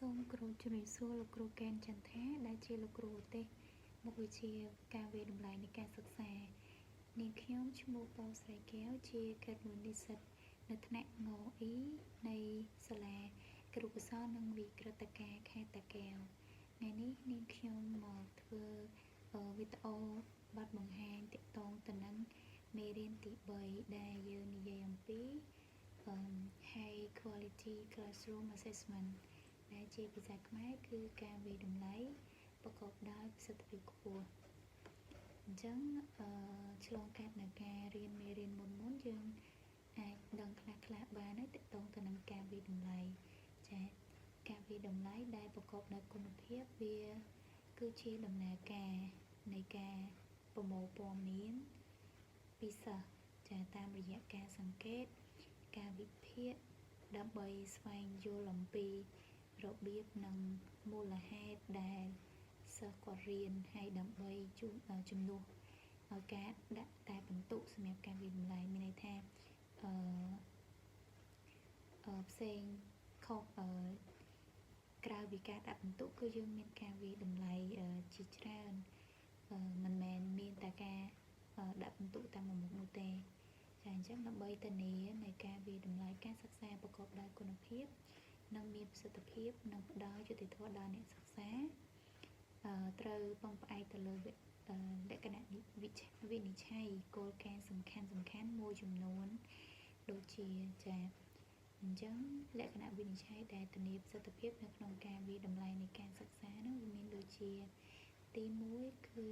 សូមគោរពជំរាបសួរលោកគ្រូកែនចន្ទថាដែលជាលោកគ្រូទេសមុខវិជ្ជាការវិតម្លៃនៃការសិក្សានាងខ្ញុំឈ្មោះប៉ៅស្រីកែវជាកេរ្តិ៍មួយនិស្សិតនៅថ្នាក់ងអ៊ីនៃសាលាគរុកោសល្យនិងវិក្រិតការខេត្តតាកែវថ្ងៃនេះនាងខ្ញុំមកធ្វើវីដេអូបទបង្ហាញទាក់ទងទៅនឹងមេរៀនទី3ដែលយើងនិយាយអំពី High Quality Classroom Assessment ដែលជាភាសាខ្មែរគឺការវិតម្លៃប្រកបដោយប្រសិទ្ធភាពខ្ពស់អញ្ចឹងឆ្លងកាត់នៅការរៀនមេរៀនមុនយើងអាចដឹងខ្លះបានហើយទាក់ទងទៅនឹងការវិតម្លៃចា៎ការវិតម្លៃដែលប្រកបដោយគុណភាពវាគឺជាដំណើរការនៃការប្រមូលព័ត៌មានពីសិស្សចា៎តាមរយៈការសង្កេតការវិភាគដើម្បីស្វែងយល់អំពីរបៀបនិងមូលហេតុដែលសិស្សគាត់រៀនហើយដើម្បីជំនួសឲ្យការដាក់តែបន្ទុកសម្រាប់ការវិតម្លៃមានន័យថាផ្សេងខុសក្រៅពីការដាក់បន្ទុកគឺយើងមានការវិតម្លៃជាច្រើនមិនមែនមានតែការដាក់បន្ទុកតាមមុខនោះទេចាអញ្ចឹងដើម្បីធានានៃការវិតម្លៃការសិក្សាប្រកបដោយគុណភាពនិងមានប្រសិទ្ធភាពនិងផ្ដល់យុត្តិធម៌ដល់អ្នកសិក្សាត្រូវពឹងផ្អែកទៅលើលក្ខណៈវិនិច្ឆ័យគោលការណ៍សំខាន់មួយចំនួនដូចជាចាអញ្ចឹងលក្ខណៈវិនិច្ឆ័យដែលធានាប្រសិទ្ធភាពនៅក្នុងការវិតម្លៃនៃការសិក្សានោះវាមានដូចជាទី1គឺ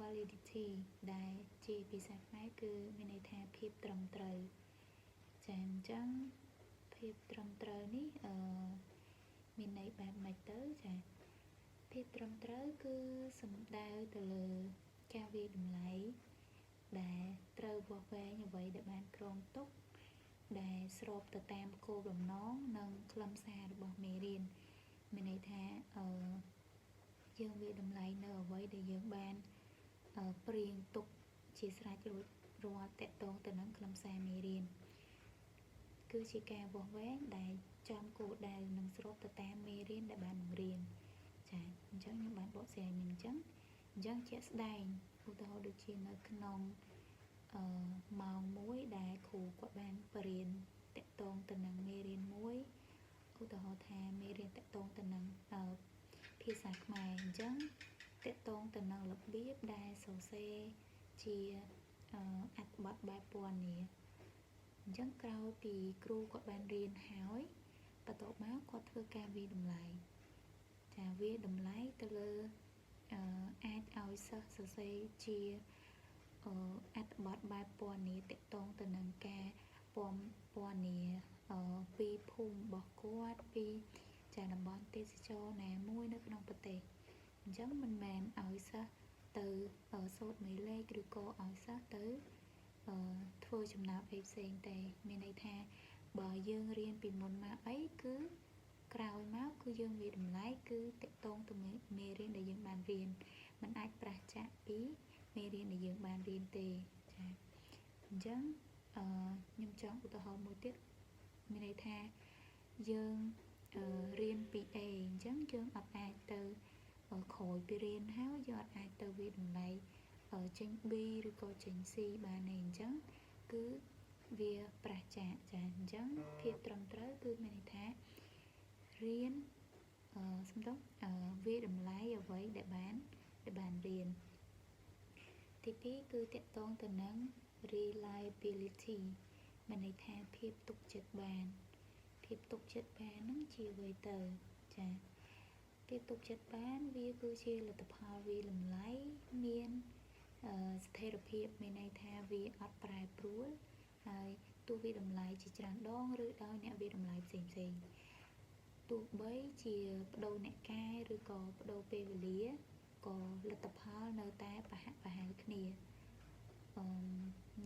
validity ដែលជាភាសាខ្មែរគឺមានន័យថាភាពត្រឹមត្រូវចាអញ្ចឹងភាពត្រឹមត្រូវនេះមានន័យបែបម៉េចទៅចាភាពត្រឹមត្រូវគឺសំដៅទៅលើការវិតម្លៃដែលត្រូវវាស់វែងអ្វីដែលបានគ្រោងទុកដែលស្របទៅតាមគោលបំណងនិងខ្លឹមសាររបស់មេរៀនមានន័យថាយើងវិតម្លៃនៅអ្វីដែលយើងបានព្រៀងទុកជាស្រេចរួចរាល់តកតងទៅនឹងខ្លឹមសារមេរៀនគឺជាការវាស់វែងដែលចំគោលដៅនិងស្របទៅតាមមេរៀនដែលបានបង្រៀនចាអញ្ចឹងខ្ញុំបានបកស្រាយមានអញ្ចឹងជាក់ស្ដែងឧទាហរណ៍ដូចជានៅក្នុងម៉ោងមួយដែលគ្រូគាត់បានបរៀនតកតងទៅនឹងមេរៀនមួយឧទាហរណ៍ថាមេរៀនតកតងទៅនឹងភាសាខ្មែរអញ្ចឹងតកតងទៅនឹងរបៀបដែលសរសេរជាអត្ថបទបែបពណ៌នាអញ្ចឹងក្រោយពីគ្រូគាត់បានរៀនហើយបន្ទាប់មកគាត់ធ្វើការវិតម្លៃចាវាតម្លៃទៅលើអាចឲ្យសិស្សសរសេរជាអត្ថបទបែបពណ៌នាតកតងទៅនឹងការពណ៌នាពីភូមិរបស់គាត់ពីចាតំបន់ទេសចរណាមួយនៅក្នុងប្រទេសអញ្ចឹងមិនមែនឲ្យសិស្សទៅសូត្រមេលេខឬក៏ឲ្យសិស្សទៅធ្វើចំណោទអីផ្សេងទេមានន័យថាបើយើងរៀនពីមុនមកអីគឺក្រោយមកគឺយើងវិតម្លៃគឺតកតងទៅមេរៀនដែលយើងបានរៀនมันអាចប្រឆាំងពីមេរៀនដែលយើងបានរៀនទេចាអញ្ចឹងខ្ញុំចង់ឧទាហរណ៍មួយទៀតមានន័យថាយើងរៀនពី A អញ្ចឹងយើងអត់អាចទៅក្រោយពីរៀនហើយយើងអត់អាចទៅវិតម្លៃចេញ B ឬក៏ចេញ C បានទេអញ្ចឹងគឺវាប្រឆាំងចាអញ្ចឹងភាពត្រឹមត្រូវគឺមានន័យថារៀនវាតម្លៃអ្វីដែលបានរៀនទី2គឺតកតងទៅនឹង reliability មានន័យថាភាពទុកចិត្តបានហ្នឹងជាអ្វីទៅចាភាពទុកចិត្តបានវាគឺជាលទ្ធផលវាតម្លៃមានស្ថិរភាពមានន័យថាវាអត់ប្រែប្រួលហើយទោះវាតម្លៃជាច្រើនដងឬដោយអ្នកវាតម្លៃផ្សេងទោះបីជាបដូរអ្នកកែឬក៏បដូរពេលវេលាក៏លទ្ធផលនៅតែប្រហាក់ប្រហែលគ្នា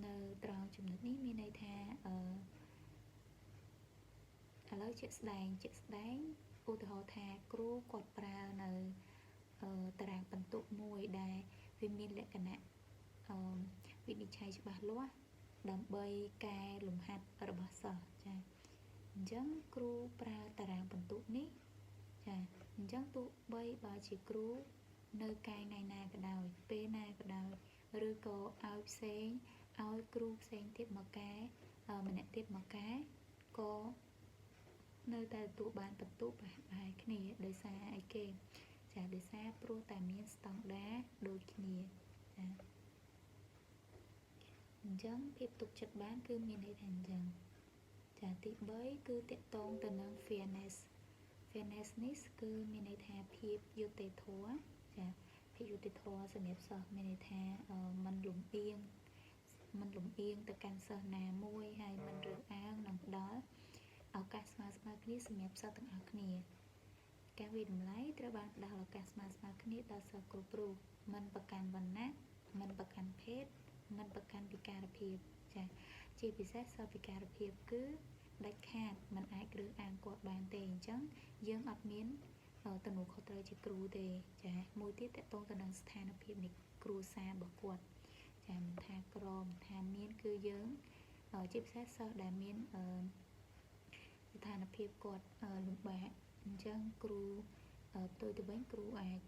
នៅត្រង់ចំណុចនេះមានន័យថាឥឡូវជាក់ស្ដែងឧទាហរណ៍ថាគ្រូគាត់ប្រើនៅតារាងបន្ទុកមួយដែលវាមានលក្ខណៈវិនិច្ឆ័យច្បាស់លាស់ដើម្បីកែលំហាត់របស់សិស្សចាអ ចឹងគ្រូប្រើតារាងបន្ទុកនេះចាអញ្ចឹងទោះបីបើជាគ្រូនៅកាយថ្ងៃណាក៏ដោយពេលណាក៏ដោយឬក៏ឲ្យផ្សេងឲ្យគ្រូផ្សេងទៀតមកកែម្នាក់ទៀតមកកែក៏នៅតែទទួលបានបន្ទុកប្រហែលគ្នាដោយសារអីគេចាដោយសារព្រោះតែមានស្តង់ដារដូចគ្នាចាអញ្ចឹងភាពទុកចិត្តបានគឺមានន័យថាអញ្ចឹងចាទី3គឺតកតងទៅនឹង fairness នេះគឺមានន័យថាភាពយុត្តិធម៌ចាភាពយុត្តិធម៌សម្រាប់សិស្សមានន័យថាមិនលំអៀងទៅកាន់សិស្សណាមួយហើយមិនរើសអើងនឹងផ្ដល់ឱកាសស្មើគ្នាសម្រាប់សិស្សទាំងអស់គ្នាការវិតម្លៃត្រូវបានផ្ដល់ឱកាសស្មើគ្នាដល់សិស្សគ្រប់រូបមិនប្រកាន់វណ្ណៈមិនប្រកាន់ភេទមិនប្រកាន់ពិការភាពចាជាពិសេសសិស្សពិការភាពគឺដាច់ខាតមិនអាចរើសអើងគាត់បានទេអញ្ចឹងយើងអត់មានទំនួលខុសត្រូវជាគ្រូទេចាមួយទៀតតកតងទៅនឹងស្ថានភាពនៃគ្រួសាររបស់គាត់ចាមិនថាក្រមិនថាមានគឺយើងជាពិសេសសិស្សដែលមានស្ថានភាពគាត់លំបាកអញ្ចឹងគ្រូផ្ទុយទៅវិញគ្រូអាច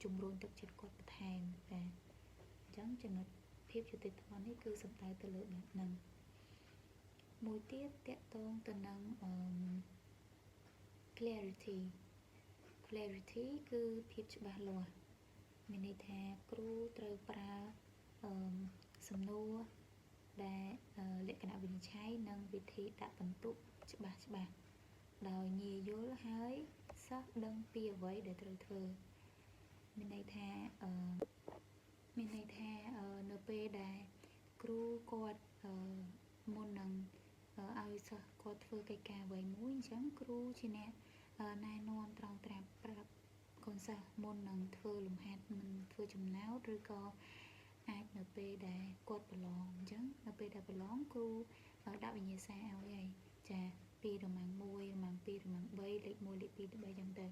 ជំរុញទឹកចិត្តគាត់បន្ថែមចាអញ្ចឹងចំណុចភាពយុត្តិធម៌នេះគឺសំដៅទៅលើបែបហ្នឹងមួយទៀតតកតងទៅនឹងclarity គឺភាពច្បាស់លាស់មានន័យថាគ្រូត្រូវប្រើសំណួរដែលលក្ខណៈវិនិច្ឆ័យនិងវិធីដាក់បន្ទុកច្បាស់ដោយងាយយល់ហើយសិស្សដឹងពីអ្វីដែលត្រូវធ្វើមានន័យថានៅពេលដែលគ្រូគាត់មុននឹងឲ្យសិស្សគាត់ធ្វើកិច្ចការអ្វីមួយអញ្ចឹងគ្រូជាអ្នកណែនាំត្រង់ត្រាប់ប្រាប់កូនសិស្សមុននឹងធ្វើលំហាត់មិនធ្វើចំណោទឬក៏អាចនៅពេលដែលគាត់ប្រឡងអញ្ចឹងនៅពេលដែលប្រឡងគ្រូដាក់វិញ្ញាសាឲ្យហើយចាពីរម៉ាំង1រម៉ាំង2រម៉ាំង3លេខ1លេខ2លេខ3ចឹងទៅ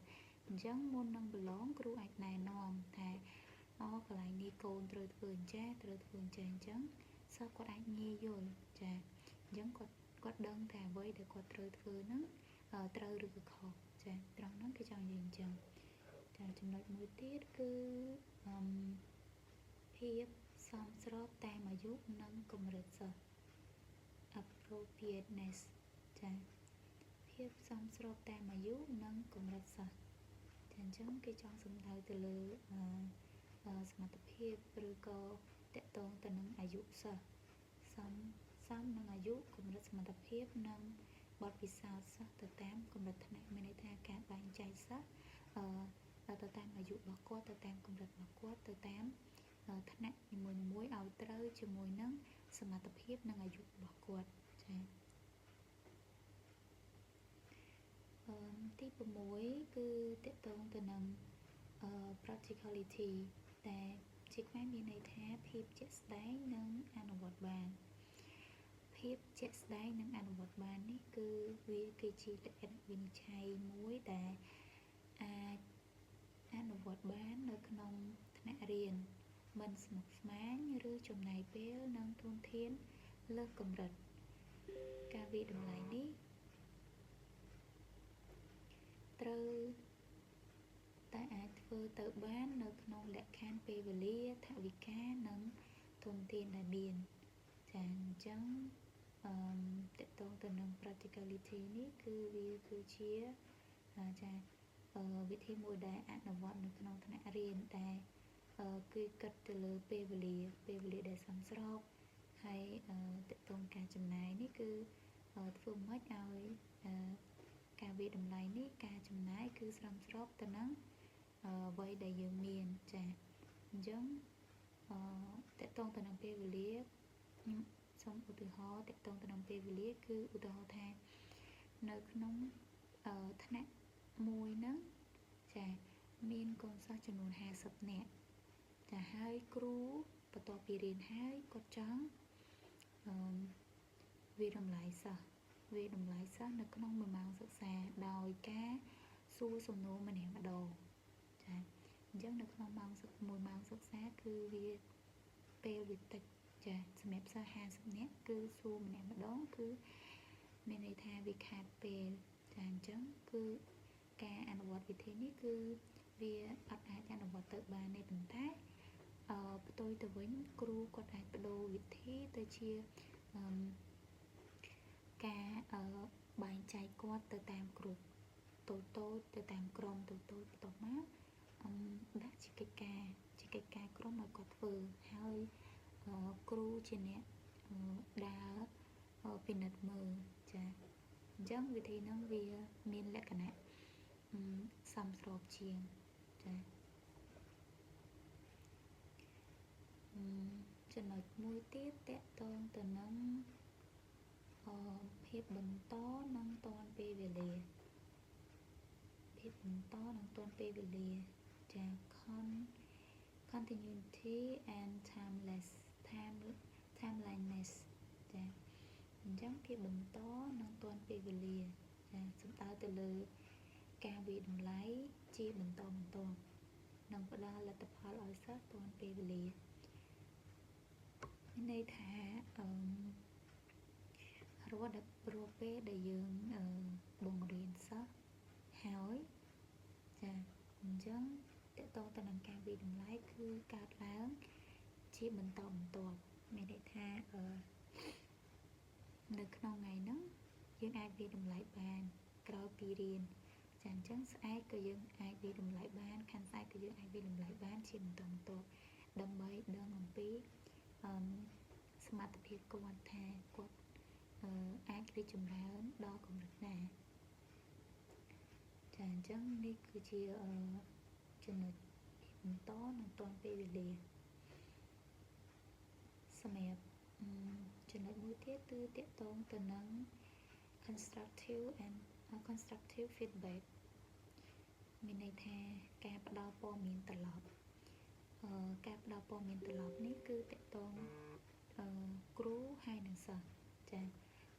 អញ្ចឹងមុននឹងប្រឡងគ្រូអាចណែនាំថាកន្លែងនេះកូនត្រូវធ្វើអញ្ចឹងត្រូវធ្វើអញ្ចឹងសិស្សគាត់អាចងាយយល់ចាអញ្ចឹងគាត់ដឹងថាអ្វីដែលគាត់ត្រូវធ្វើហ្នឹងត្រូវឬក៏ខុសចាត្រង់ហ្នឹងគឺចង់និយាយអញ្ចឹងចាចំណុចមួយទៀតគឺភាពសមស្របតាមអាយុនិងកម្រិតសិស្ស appropriateness ចាភាពសមស្របតាមអាយុនិងកម្រិតសិស្សចាអញ្ចឹងគេចង់សំដៅទៅលើសមត្ថភាពឬក៏តកតងទៅនឹងអាយុសិស្សសមនឹងអាយុកម្រិតសមត្ថភាពនិងបទពិសោធន៍សិស្សទៅតាមកម្រិតថ្នាក់មានន័យថាការបែងចែកសិស្សទៅតាមអាយុរបស់គាត់ទៅតាមកម្រិតរបស់គាត់ទៅតាមថ្នាក់នីមួយៗឲ្យត្រូវជាមួយនឹងសមត្ថភាពនិងអាយុរបស់គាត់ចាទី6គឺតកតងទៅនឹងpracticality តែជាខ្មែរមានន័យថាភាពជាក់ស្ដែងនិងអនុវត្តបានភាពជាក់ស្ដែងនិងអនុវត្តបាននេះគឺវាគឺជាលក្ខណៈវិនិច្ឆ័យមួយដែលអាចអនុវត្តបាននៅក្នុងថ្នាក់រៀនមិនស្មុគស្មាញឬចំណាយពេលនិងធនធានលើសកម្រិតការវិតម្លៃនេះត្រូវតែអាចធ្វើទៅបាននៅក្នុងលក្ខខណ្ឌពេលវេលាថវិកានិងធនធានដែលមានចាអញ្ចឹងតកតងទៅនឹង practicality នេះគឺវាគឺជាវិធីមួយដែលអនុវត្តនៅក្នុងថ្នាក់រៀនតែគឺគិតទៅលើពេលវេលាដែលសមស្របហើយតកតងការចំណាយនេះគឺធ្វើម៉េចឲ្យការវិតម្លៃនេះការចំណាយគឺសមស្របទៅនឹងអ្វីដែលយើងមានចាអញ្ចឹងតកតងទៅនឹងពេលវេលាខ្ញុំសូមឧទាហរណ៍តកតងទៅនឹងពេលវេលាគឺឧទាហរណ៍ថានៅក្នុងថ្នាក់មួយហ្នឹងចាមានកូនសិស្សចំនួន50នាក់ចាហើយគ្រូបន្ទាប់ពីរៀនហើយគាត់ចង់វាតម្លៃសិស្សនៅក្នុង1ម៉ោងសិក្សាដោយការសួរសំណួរម្នាក់ម្ដងចាអញ្ចឹងនៅក្នុង1ម៉ោងសិក្សាគឺវាពេលវាតិចចាសម្រាប់សិស្ស50នាក់គឺសួរម្នាក់ម្ដងគឺ មានន័យថាវាខាតពេលចាអញ្ចឹងគឺការអនុវត្តវិធីនេះគឺវាអត់អាចអនុវត្តទៅបានទេប៉ុន្តែផ្ទុយទៅវិញគ្រូគាត់អាចបដូរវិធីទៅជាការបែងចែកគាត់ទៅតាមគ្រូតូចទៅតាមក្រុមតូចបន្ទាប់មកដាក់ជាកិច្ចការក្រុមឲ្យគាត់ធ្វើហើយគ្រូជាអ្នកដើរពិនិត្យមើលចាអញ្ចឹងវិធីហ្នឹងវាមានលក្ខណៈសមស្របជាងចាចំណុចមួយទៀតតកតងទៅនឹងភាពបន្តនិងទាន់ពេលវេលាចា continuity and timeliness ចាអញ្ចឹងភាពបន្តនិងទាន់ពេលវេលាចាសំដៅទៅលើការវិតម្លៃជាបន្តបន្ទាប់និងផ្ដល់លទ្ធផលឲ្យសិស្សទាន់ពេលវេលាមានន័យថារាល់ពេលដែលយើងបង្រៀនសិស្សហើយចាអញ្ចឹងតកតងទៅនឹងការវិតម្លៃគឺកើតឡើងជាបន្តបន្ទាប់មានន័យថានៅក្នុងថ្ងៃហ្នឹងយើងអាចវិតម្លៃបានក្រោយពីរៀនចាអញ្ចឹងស្អែកក៏យើងអាចវិតម្លៃបានខាន់ស្អែកក៏យើងអាចវិតម្លៃបានជាបន្តបន្ទាប់ដើម្បីដឹងអំពីសមត្ថភាពគាត់ថាគាត់អាចរីកចម្រើនដល់កម្រិតណាចាអញ្ចឹងនេះគឺជាចំណុចបន្តនិងទាន់ពេលវេលាសម្រាប់ចំណុចមួយទៀតគឺតកតងទៅនឹង constructive feedback មានន័យថាការផ្ដល់ព័ត៌មានត្រឡប់ការផ្ដល់ព័ត៌មានត្រឡប់នេះគឺតកតងគ្រូហើយនិងសិស្សចា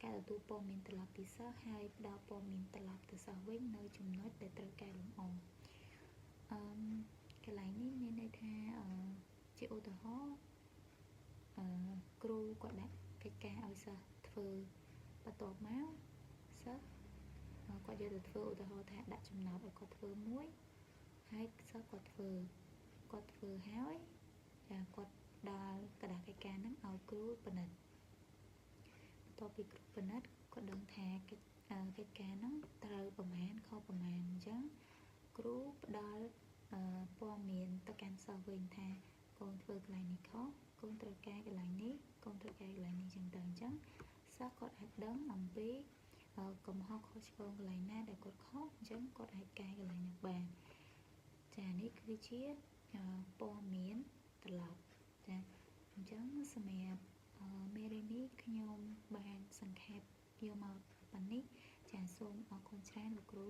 ការទទួលព័ត៌មានត្រឡប់ពីសិស្សហើយផ្ដល់ព័ត៌មានត្រឡប់ទៅសិស្សវិញនៅចំណុចដែលត្រូវកែលម្អកន្លែងនេះមានន័យថាជាឧទាហរណ៍គ្រូគាត់ដាក់កិច្ចការឲ្យសិស្សធ្វើបន្ទាប់មកសិស្សគាត់យកទៅធ្វើឧទាហរណ៍ថាដាក់ចំណោទឲ្យគាត់ធ្វើមួយហើយសិស្សគាត់ធ្វើហើយចាគាត់ដល់កណ្ដាស់កិច្ចការហ្នឹងឲ្យគ្រូពិនិត្យបន្ទាប់ពីគ្រូពិនិត្យគាត់ដឹងថាកិច្ចការហ្នឹងត្រូវប្រមាណខុសប្រមាណអញ្ចឹងគ្រូផ្ដល់ព័ត៌មានទៅកាន់សិស្សវិញថាកូនធ្វើកន្លែងនេះខុសកូនត្រូវកែកន្លែងនេះកូនត្រូវកែកន្លែងនេះអញ្ចឹងទៅអញ្ចឹងសិស្សគាត់អាចដឹងអំពីកំហុសខុសឆ្គងកន្លែងណាដែលគាត់ខុសអញ្ចឹងគាត់អាចកែកន្លែងនោះបានចានេះគឺជាព័ត៌មានត្រឡប់ចាអញ្ចឹងសម្រាប់មេរៀននេះខ្ញុំបានសង្ខេបយកមកប៉ុណ្នេះចាសូមអរគុណច្រើនលោកគ្រូ